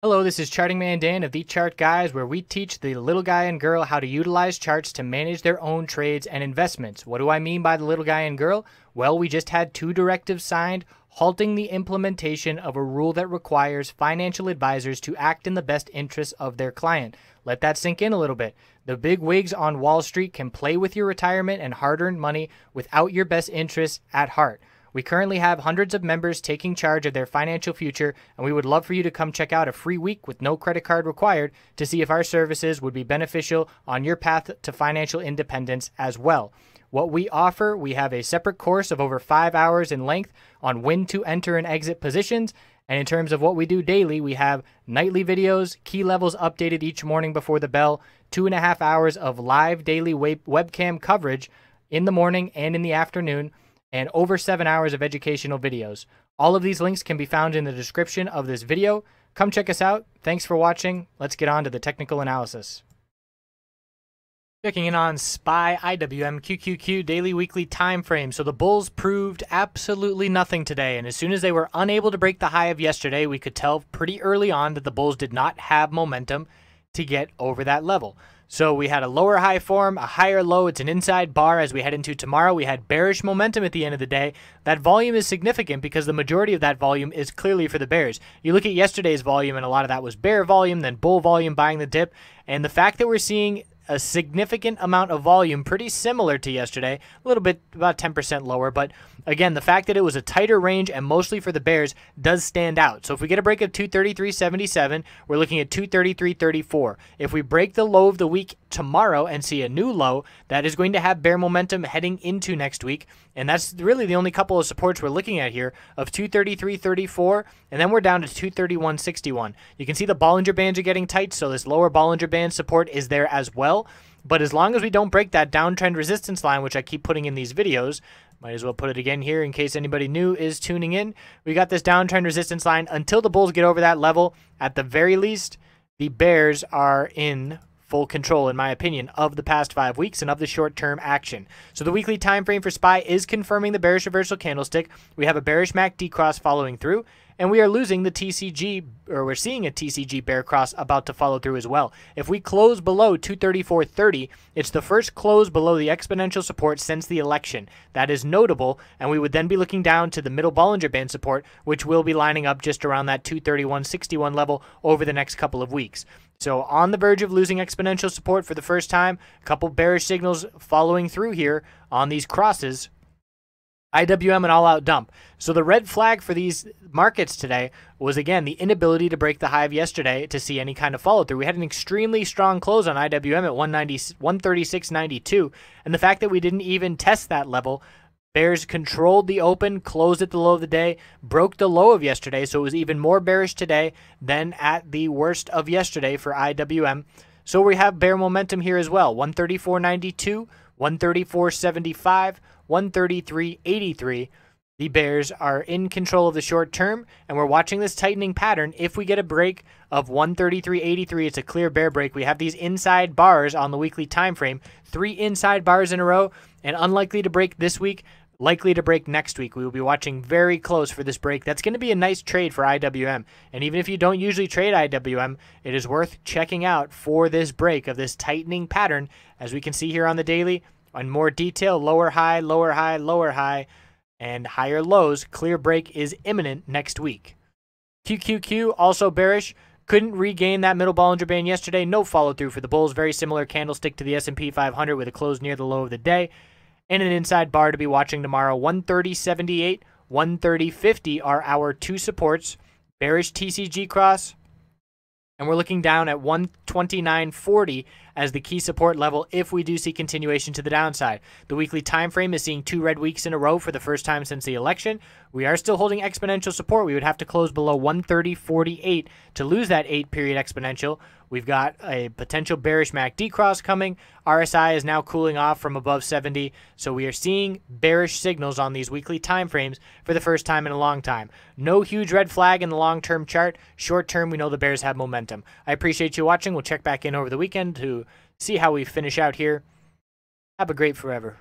Hello, this is Charting Man Dan of TheChartGuys, where we teach the little guy and girl how to utilize charts to manage their own trades and investments. What do I mean by the little guy and girl? Well, we just had two directives signed halting the implementation of a rule that requires financial advisors to act in the best interests of their client. Let that sink in a little bit. The big wigs on Wall Street can play with your retirement and hard-earned money without your best interests at heart. We currently have hundreds of members taking charge of their financial future, and we would love for you to come check out a free week with no credit card required to see if our services would be beneficial on your path to financial independence as well. What we offer, we have a separate course of over 5 hours in length on when to enter and exit positions. And in terms of what we do daily, we have nightly videos, key levels updated each morning before the bell, 2.5 hours of live daily webcam coverage in the morning and in the afternoon, and over 7 hours of educational videos. All of these links can be found in the description of this video. Come check us out. Thanks for watching. Let's get on to the technical analysis. Checking in on SPY IWM QQQ daily weekly time frame. So the bulls proved absolutely nothing today, and as soon as they were unable to break the high of yesterday, we could tell pretty early on that the bulls did not have momentum to get over that level. So we had a lower high form, a higher low. It's an inside bar as we head into tomorrow. We had bearish momentum at the end of the day. That volume is significant because the majority of that volume is clearly for the bears. You look at yesterday's volume and a lot of that was bear volume, then bull volume buying the dip. And the fact that we're seeing a significant amount of volume, pretty similar to yesterday, a little bit, about 10% lower. But again, the fact that it was a tighter range and mostly for the bears does stand out. So if we get a break of 233.77, we're looking at 233.34. If we break the low of the week tomorrow and see a new low, that is going to have bear momentum heading into next week. And that's really the only couple of supports we're looking at here of 233.34, and then we're down to 231.61. You can see the Bollinger Bands are getting tight, so this lower Bollinger Band support is there as well. But as long as we don't break that downtrend resistance line, which I keep putting in these videos, might as well put it again here in case anybody new is tuning in. We got this downtrend resistance line until the bulls get over that level. At the very least, the bears are in full control, in my opinion, of the past 5 weeks and of the short-term action. So the weekly time frame for SPY is confirming the bearish reversal candlestick. We have a bearish MACD cross following through, and we are losing the TCG, or we're seeing a TCG bear cross about to follow through as well. If we close below 234.30, it's the first close below the exponential support since the election. That is notable, and we would then be looking down to the middle Bollinger Band support, which will be lining up just around that 231.61 level over the next couple of weeks. So on the verge of losing exponential support for the first time, a couple bearish signals following through here on these crosses. IWM an all-out dump. So the red flag for these markets today was, again, the inability to break the high of yesterday to see any kind of follow-through. We had an extremely strong close on IWM at 136.92, and the fact that we didn't even test that level. Bears controlled the open, closed at the low of the day, broke the low of yesterday, so it was even more bearish today than at the worst of yesterday for IWM. So we have bear momentum here as well. 134.92, 134.75, 133.83. The bears are in control of the short term, and we're watching this tightening pattern. If we get a break of 133.83, it's a clear bear break. We have these inside bars on the weekly time frame, 3 inside bars in a row, and unlikely to break this week, likely to break next week. We will be watching very close for this break. That's going to be a nice trade for IWM. And even if you don't usually trade IWM, it is worth checking out for this break of this tightening pattern. As we can see here on the daily, in more detail, lower high, lower high, lower high, and higher lows. Clear break is imminent next week. QQQ also bearish. Couldn't regain that middle Bollinger Band yesterday. No follow through for the bulls. Very similar candlestick to the S&P 500 with a close near the low of the day. And an inside bar to be watching tomorrow. 130.78, 130.50 are our two supports. Bearish TCG cross. And we're looking down at 129.40 as the key support level if we do see continuation to the downside. The weekly time frame is seeing 2 red weeks in a row for the first time since the election. We are still holding exponential support. We would have to close below 130.48 to lose that 8-period exponential. We've got a potential bearish MACD cross coming. RSI is now cooling off from above 70, so we are seeing bearish signals on these weekly time frames for the first time in a long time. No huge red flag in the long-term chart. Short-term, we know the bears have momentum. I appreciate you watching. We'll check back in over the weekend to see how we finish out here. Have a great forever.